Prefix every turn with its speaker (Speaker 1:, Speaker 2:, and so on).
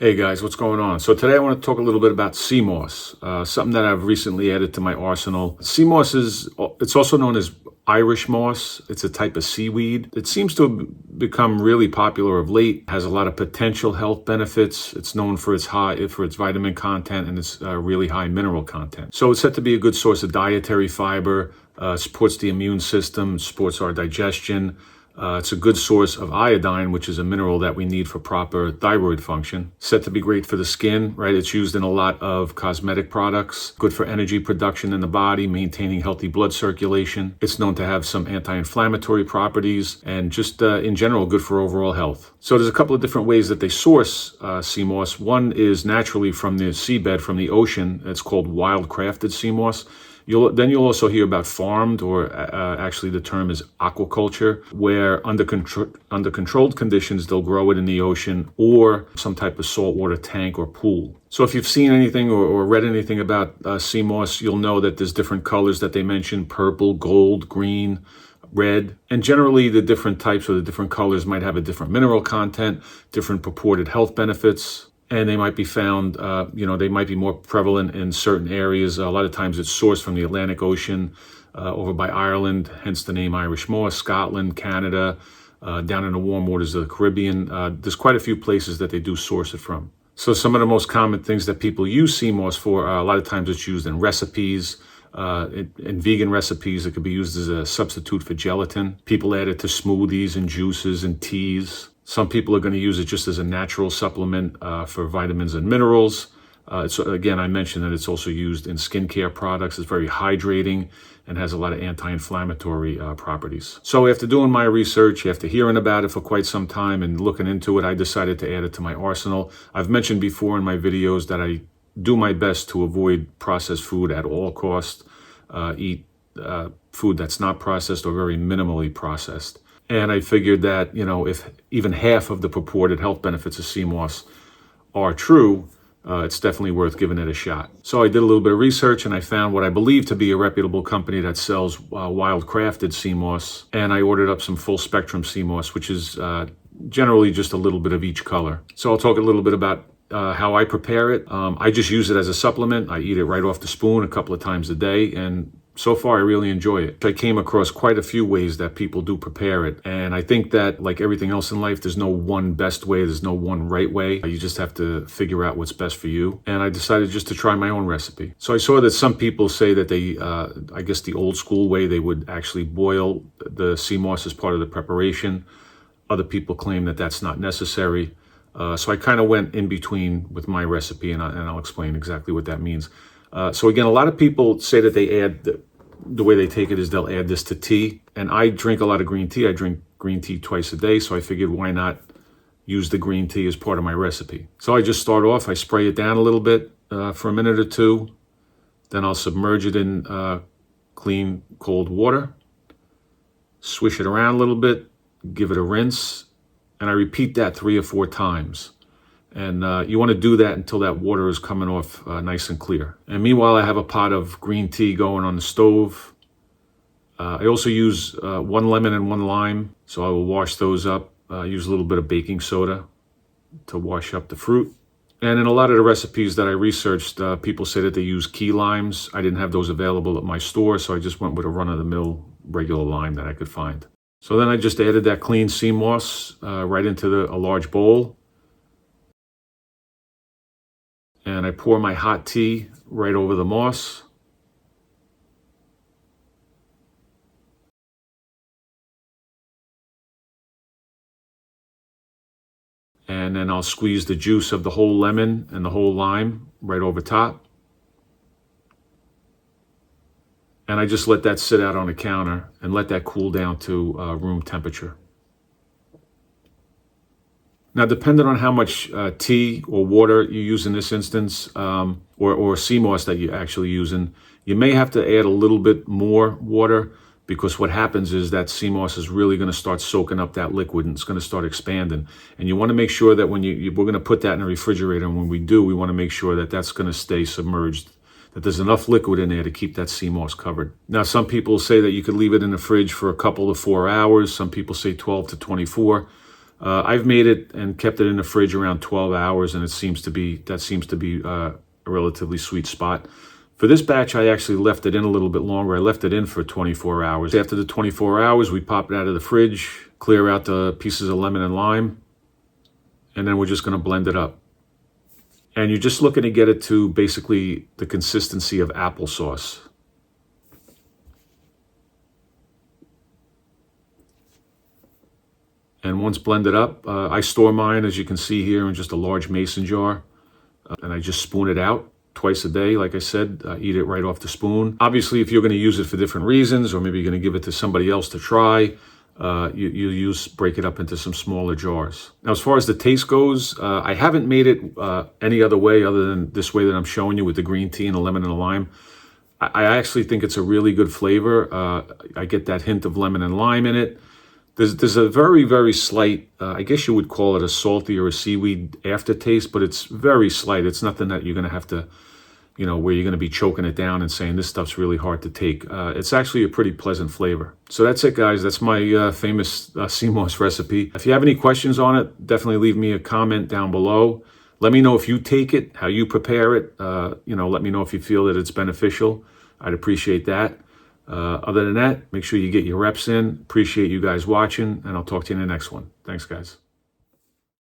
Speaker 1: Hey guys, what's going on? So today I want to talk a little bit about sea moss, something that I've recently added to my arsenal. Sea moss it's also known as Irish moss. It's a type of seaweed. It seems to have become really popular of late, has a lot of potential health benefits. It's known for its vitamin content and its really high mineral content. So it's said to be a good source of dietary fiber, supports the immune system, supports our digestion. It's a good source of iodine, which is a mineral that we need for proper thyroid function. Said to be great for the skin, right? It's used in a lot of cosmetic products, good for energy production in the body, maintaining healthy blood circulation. It's known to have some anti-inflammatory properties and just in general, good for overall health. So there's a couple of different ways that they source sea moss. One is naturally from the seabed, from the ocean. It's called wild crafted sea moss. You'll also hear about farmed, or actually the term is aquaculture, where under controlled conditions, they'll grow it in the ocean or some type of saltwater tank or pool. So if you've seen anything or read anything about sea moss, you'll know that there's different colors that they mention: purple, gold, green, red. And generally the different types or the different colors might have a different mineral content, different purported health benefits. And they might be found, they might be more prevalent in certain areas. A lot of times it's sourced from the Atlantic Ocean over by Ireland, hence the name Irish moss, Scotland, Canada, down in the warm waters of the Caribbean. There's quite a few places that they do source it from. So some of the most common things that people use sea moss for, a lot of times it's used in recipes, in vegan recipes. It could be used as a substitute for gelatin. People add it to smoothies and juices and teas. Some people are going to use it just as a natural supplement for vitamins and minerals. Again, I mentioned that it's also used in skincare products. It's very hydrating and has a lot of anti-inflammatory properties. So after doing my research, after hearing about it for quite some time and looking into it, I decided to add it to my arsenal. I've mentioned before in my videos that I do my best to avoid processed food at all costs, eat food that's not processed or very minimally processed. And I figured that, if even half of the purported health benefits of sea moss are true, it's definitely worth giving it a shot. So I did a little bit of research and I found what I believe to be a reputable company that sells wild crafted sea moss. And I ordered up some full spectrum sea moss, which is generally just a little bit of each color. So I'll talk a little bit about how I prepare it. I just use it as a supplement. I eat it right off the spoon a couple of times a day, and so far, I really enjoy it. I came across quite a few ways that people do prepare it. And I think that, like everything else in life, there's no one best way. There's no one right way. You just have to figure out what's best for you. And I decided just to try my own recipe. So I saw that some people say that they, I guess the old school way, they would actually boil the sea moss as part of the preparation. Other people claim that that's not necessary. So I kind of went in between with my recipe, and I'll explain exactly what that means. So again, a lot of people say that they add, the way they take it is they'll add this to tea. And I drink a lot of green tea. I drink green tea twice a day. So I figured, why not use the green tea as part of my recipe? So I just start off, I spray it down a little bit for a minute or two. Then I'll submerge it in clean, cold water. Swish it around a little bit, give it a rinse. And I repeat that 3 or 4 times. And you want to do that until that water is coming off nice and clear. And meanwhile, I have a pot of green tea going on the stove. I also use 1 lemon and 1 lime. So I will wash those up. Use a little bit of baking soda to wash up the fruit. And in a lot of the recipes that I researched, people say that they use key limes. I didn't have those available at my store, so I just went with a run-of-the-mill regular lime that I could find. So then I just added that clean sea moss right into a large bowl. And I pour my hot tea right over the moss. And then I'll squeeze the juice of the whole lemon and the whole lime right over top. And I just let that sit out on the counter and let that cool down to room temperature. Now, depending on how much tea or water you use in this instance, or sea moss that you're actually using, you may have to add a little bit more water, because what happens is that sea moss is really going to start soaking up that liquid and it's going to start expanding. And you want to make sure that when we're going to put that in the refrigerator, and when we do, we want to make sure that that's going to stay submerged, that there's enough liquid in there to keep that sea moss covered. Now, some people say that you could leave it in the fridge for a couple to 4 hours. Some people say 12 to 24. I've made it and kept it in the fridge around 12 hours, and that seems to be a relatively sweet spot. For this batch, I actually left it in a little bit longer. I left it in for 24 hours. After the 24 hours, we pop it out of the fridge, clear out the pieces of lemon and lime, and then we're just going to blend it up. And you're just looking to get it to basically the consistency of applesauce. And once blended up, I store mine, as you can see here, in just a large mason jar. And I just spoon it out twice a day. Like I said, eat it right off the spoon. Obviously, if you're going to use it for different reasons, or maybe you're going to give it to somebody else to try, break it up into some smaller jars. Now, as far as the taste goes, I haven't made it any other way other than this way that I'm showing you with the green tea and the lemon and the lime. I actually think it's a really good flavor. I get that hint of lemon and lime in it. There's a very, very slight, I guess you would call it a salty or a seaweed aftertaste, but it's very slight. It's nothing that you're going to have to, where you're going to be choking it down and saying this stuff's really hard to take. It's actually a pretty pleasant flavor. So that's it, guys. That's my famous sea moss recipe. If you have any questions on it, definitely leave me a comment down below. Let me know if you take it, how you prepare it. Let me know if you feel that it's beneficial. I'd appreciate that. Other than that, make sure you get your reps in. Appreciate you guys watching, and I'll talk to you in the next one. Thanks, guys.